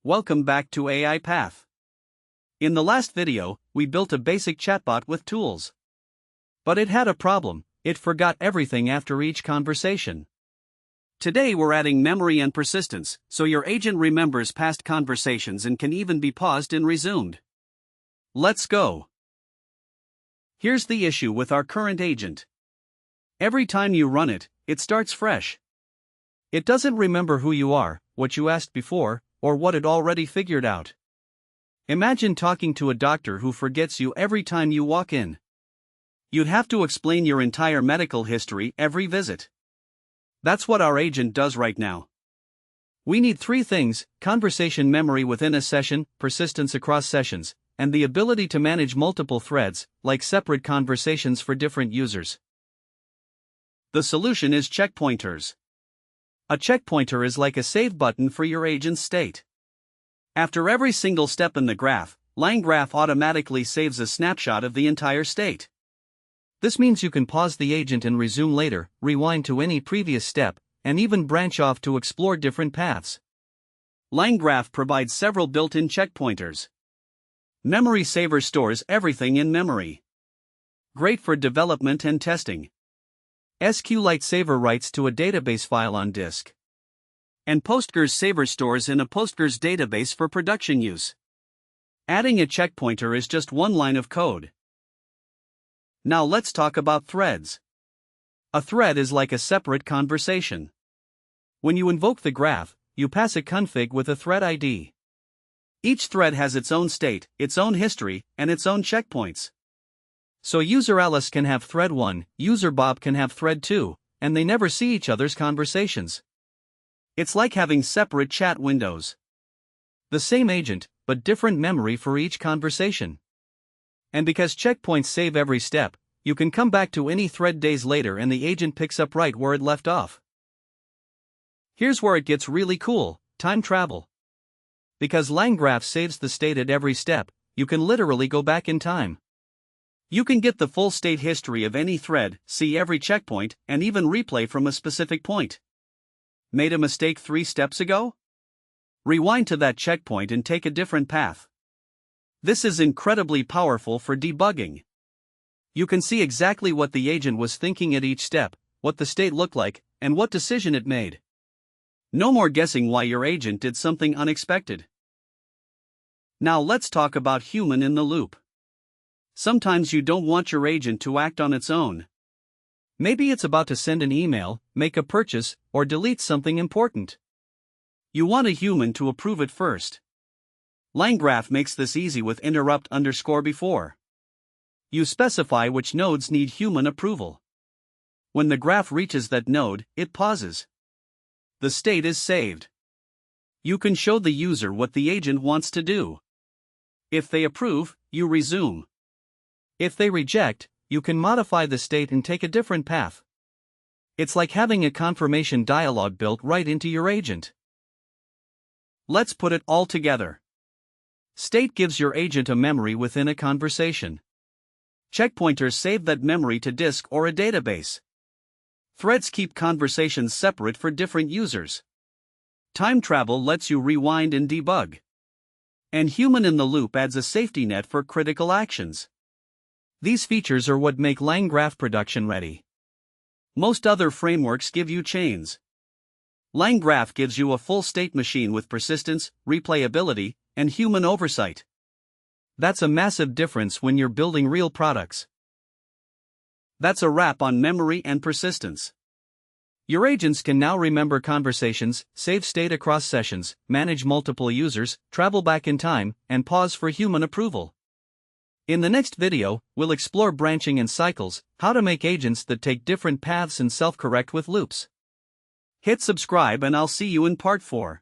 Welcome back to AI Path. In the last video, we built a basic chatbot with tools. But it had a problem: it forgot everything after each conversation. Today we're adding memory and persistence, so your agent remembers past conversations and can even be paused and resumed. Let's go. Here's the issue with our current agent. Every time you run it, it starts fresh. It doesn't remember who you are, what you asked before, or what it already figured out. Imagine talking to a doctor who forgets you every time you walk in. You'd have to explain your entire medical history every visit. That's what our agent does right now. We need three things: conversation memory within a session, persistence across sessions, and the ability to manage multiple threads, like separate conversations for different users. The solution is checkpointers. A checkpointer is like a save button for your agent's state. After every single step in the graph, LangGraph automatically saves a snapshot of the entire state. This means you can pause the agent and resume later, rewind to any previous step, and even branch off to explore different paths. LangGraph provides several built-in checkpointers. MemorySaver stores everything in memory. Great for development and testing. SqliteSaver writes to a database file on disk. And PostgresSaver stores in a Postgres database for production use. Adding a checkpointer is just one line of code. Now let's talk about threads. A thread is like a separate conversation. When you invoke the graph, you pass a config with a thread ID. Each thread has its own state, its own history, and its own checkpoints. So user Alice can have thread 1, user Bob can have thread 2, and they never see each other's conversations. It's like having separate chat windows. The same agent, but different memory for each conversation. And because checkpoints save every step, you can come back to any thread days later and the agent picks up right where it left off. Here's where it gets really cool: time travel. Because LangGraph saves the state at every step, you can literally go back in time. You can get the full state history of any thread, see every checkpoint, and even replay from a specific point. Made a mistake 3 steps ago? Rewind to that checkpoint and take a different path. This is incredibly powerful for debugging. You can see exactly what the agent was thinking at each step, what the state looked like, and what decision it made. No more guessing why your agent did something unexpected. Now let's talk about human in the loop. Sometimes you don't want your agent to act on its own. Maybe it's about to send an email, make a purchase, or delete something important. You want a human to approve it first. LangGraph makes this easy with interrupt_before. You specify which nodes need human approval. When the graph reaches that node, it pauses. The state is saved. You can show the user what the agent wants to do. If they approve, you resume. If they reject, you can modify the state and take a different path. It's like having a confirmation dialog built right into your agent. Let's put it all together. State gives your agent a memory within a conversation. Checkpointers save that memory to disk or a database. Threads keep conversations separate for different users. Time travel lets you rewind and debug. And human in the loop adds a safety net for critical actions. These features are what make LangGraph production ready. Most other frameworks give you chains. LangGraph gives you a full state machine with persistence, replayability, and human oversight. That's a massive difference when you're building real products. That's a wrap on memory and persistence. Your agents can now remember conversations, save state across sessions, manage multiple users, travel back in time, and pause for human approval. In the next video, we'll explore branching and cycles, how to make agents that take different paths and self-correct with loops. Hit subscribe and I'll see you in part 4.